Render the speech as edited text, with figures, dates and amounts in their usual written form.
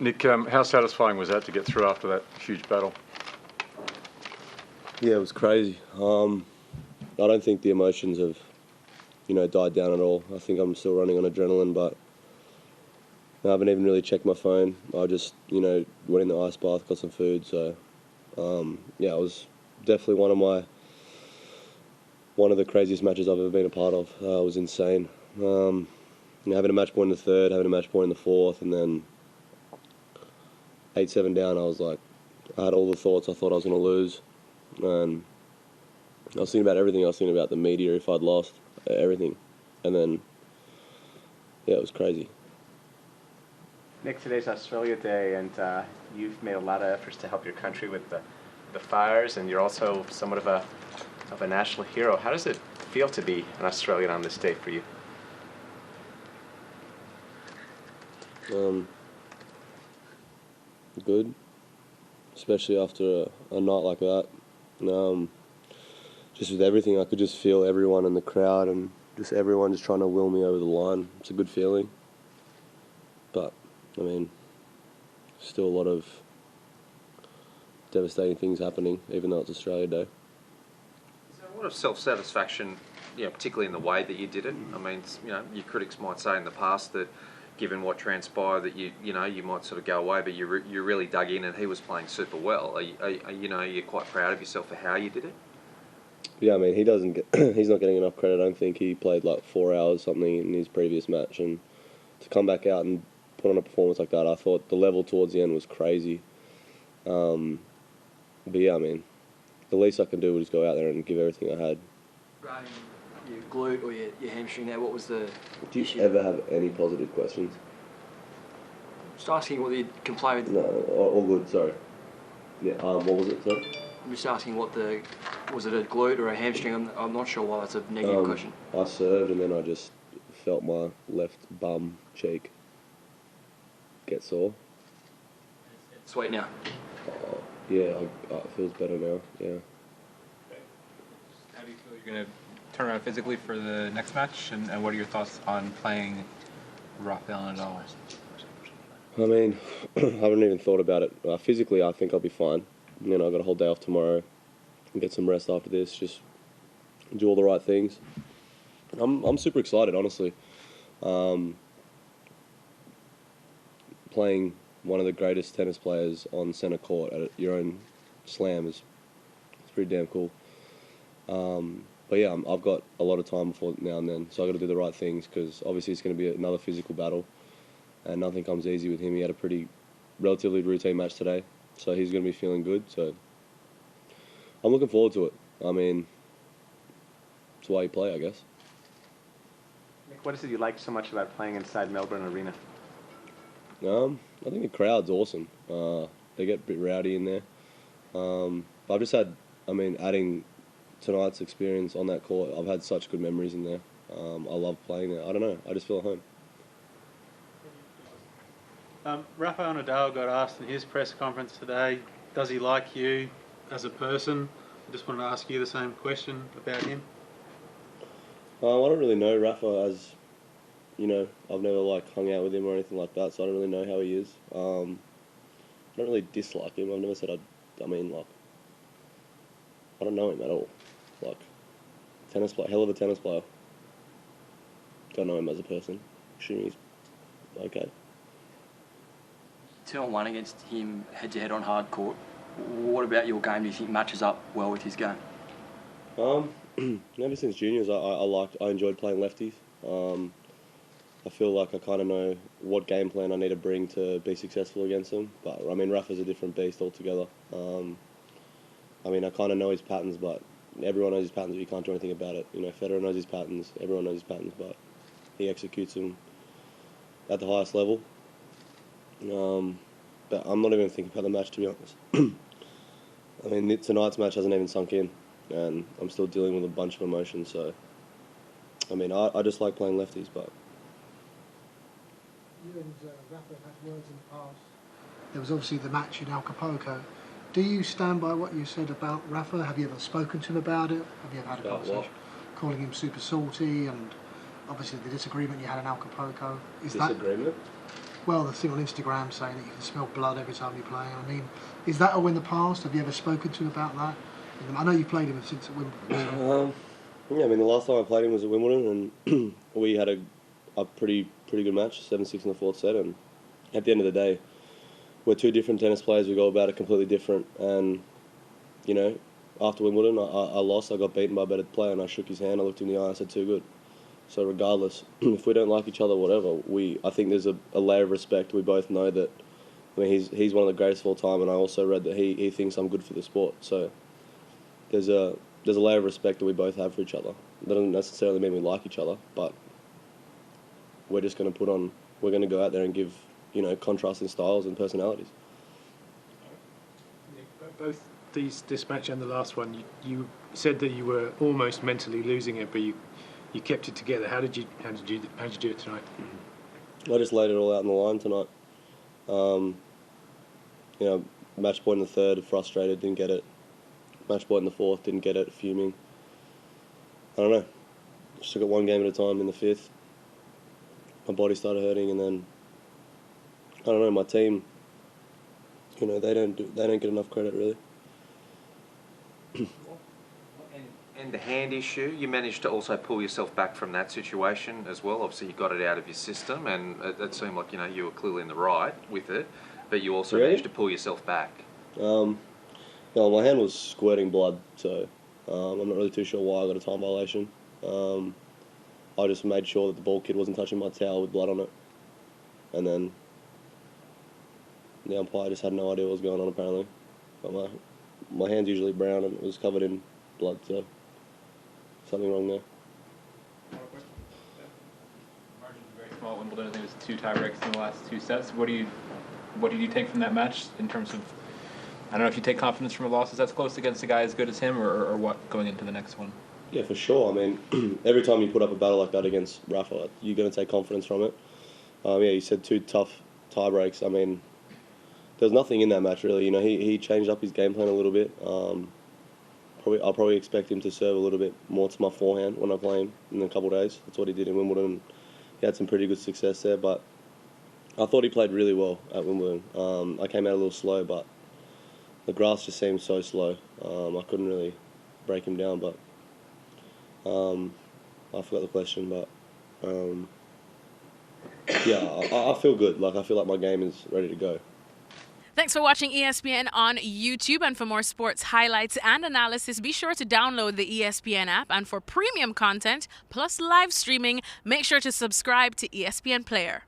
Nick, how satisfying was that to get through after that huge battle? Yeah, it was crazy. I don't think the emotions have, died down at all. I think I'm still running on adrenaline, but I haven't even really checked my phone. I just, went in the ice bath, got some food. So, it was definitely one of the craziest matches I've ever been a part of. It was insane. Having a match point in the third, having a match point in the fourth, and then 8-7 down, I had all the thoughts. I thought I was going to lose. And I was thinking about everything. I was thinking about the media, if I'd lost, everything. And then, it was crazy. Nick, today's Australia Day, and you've made a lot of efforts to help your country with the fires, and you're also somewhat of a national hero. How does it feel to be an Australian on this day for you? Good, especially after a night like that. Just with everything, I could just feel everyone in the crowd and just everyone just trying to will me over the line. It's a good feeling. But, still a lot of devastating things happening, even though it's Australia Day. Is there a lot of self-satisfaction, particularly in the way that you did it? Your critics might say in the past that given what transpired that you might sort of go away, but you really dug in and he was playing super well. Are you quite proud of yourself for how you did it? Yeah, he doesn't get, he's not getting enough credit. I don't think he played 4 hours something in his previous match, and to come back out and put on a performance like that, I thought the level towards the end was crazy. But yeah, the least I can do was go out there and give everything I had. Regarding your glute or your hamstring there, what was the Do you issue? ever have any positive questions? Just asking what you complained with. No, all good, sorry. Yeah, what was it, sorry? I'm just asking was it a glute or a hamstring? I'm not sure why that's a negative question. I served and then I just felt my left bum cheek get sore. Sweet now. Yeah, it feels better now, yeah. How do you feel you're going to turn around physically for the next match? And what are your thoughts on playing Rafael Nadal? I haven't even thought about it. Physically, I think I'll be fine. I've got a whole day off tomorrow and get some rest after this, just do all the right things. I'm super excited, honestly. Playing one of the greatest tennis players on centre court at your own slam is pretty damn cool. But yeah, I've got a lot of time before now and then, so I've got to do the right things because obviously it's going to be another physical battle and nothing comes easy with him. He had a relatively routine match today, so he's going to be feeling good. So I'm looking forward to it. It's why you play, I guess. Nick, what is it you like so much about playing inside Melbourne Arena? I think the crowd's awesome. They get a bit rowdy in there. But I've just had, adding tonight's experience on that court, I've had such good memories in there. I love playing there. I don't know, I just feel at home. Rafael Nadal got asked in his press conference today, does he like you as a person? I just wanted to ask you the same question about him. I don't really know Rafa as, I've never hung out with him or anything like that, so I don't really know how he is. I don't really dislike him. I've never said I don't know him at all. Tennis player, hell of a tennis player. Don't know him as a person. Assume he's okay. 2-on-1 against him head-to-head on hard court. What about your game do you think matches up well with his game? Ever since juniors, I enjoyed playing lefties. I feel like I kind of know what game plan I need to bring to be successful against him. But Rafa's a different beast altogether. I kind of know his patterns, but everyone knows his patterns, but you can't do anything about it. Federer knows his patterns, everyone knows his patterns, but he executes them at the highest level. But I'm not even thinking about the match, to be honest. Tonight's match hasn't even sunk in, and I'm still dealing with a bunch of emotions, so... I just like playing lefties, but... You and Rafa have had words in the past. There was obviously the match in Acapulco. Do you stand by what you said about Rafa? Have you ever spoken to him about it? Have you ever had a conversation? Calling him super salty, and obviously the disagreement you had in Acapulco. Disagreement? well the thing on Instagram saying that you can smell blood every time you're playing. I mean, is that all in the past? Have you ever spoken to him about that? I know you've played him since at Wimbledon. So. Yeah, I mean, the last time I played him was at Wimbledon, and we had a pretty good match, 7-6 in the fourth set. And at the end of the day, we're two different tennis players. We go about it completely different. And you know, after Wimbledon, I lost. I got beaten by a better player, and I shook his hand. I looked him in the eye and I said, "Too good." So regardless, if we don't like each other, whatever, I think there's a layer of respect. We both know that. I mean, he's one of the greatest of all time, and I also read that he thinks I'm good for the sport. So there's a layer of respect that we both have for each other. That doesn't necessarily mean we like each other, but we're just going to we're going to go out there and give, you know, contrasting styles and personalities. Both this match and the last one, you said that you were almost mentally losing it, but you kept it together. How did you do it tonight? I just laid it all out on the line tonight. You know, match point in the third, frustrated, didn't get it. Match point in the fourth, didn't get it, fuming. I don't know. Just took it one game at a time in the fifth. My body started hurting, and then I don't know. My team, you know, they don't get enough credit really. And the hand issue, you managed to also pull yourself back from that situation as well. Obviously, you got it out of your system, and it seemed like, you know, you were clearly in the right with it, but you also managed to pull yourself back. No, my hand was squirting blood, so I'm not really too sure why I got a time violation. I just made sure that the ball kid wasn't touching my towel with blood on it, and then the umpire just had no idea what was going on apparently. But my hand's usually brown and it was covered in blood, so something wrong there. Margins are very small at Wimbledon. I think it was 2 tie breaks in the last 2 sets. What did you take from that match in terms of, I don't know if you take confidence from a loss that's close against a guy as good as him, or what going into the next one? Yeah, for sure. I mean, every time you put up a battle like that against Rafa, you're going to take confidence from it. Yeah, you said 2 tough tie breaks. I mean, there's nothing in that match really. You know, he changed up his game plan a little bit. I'll probably expect him to serve a little bit more to my forehand when I play him in a couple of days. That's what he did in Wimbledon. He had some pretty good success there, but I thought he played really well at Wimbledon. I came out a little slow, but the grass just seemed so slow. I couldn't really break him down, but I forgot the question, but yeah, I feel good. Like, I feel like my game is ready to go. Thanks for watching ESPN on YouTube, and for more sports highlights and analysis, be sure to download the ESPN app, and for premium content plus live streaming, make sure to subscribe to ESPN Player.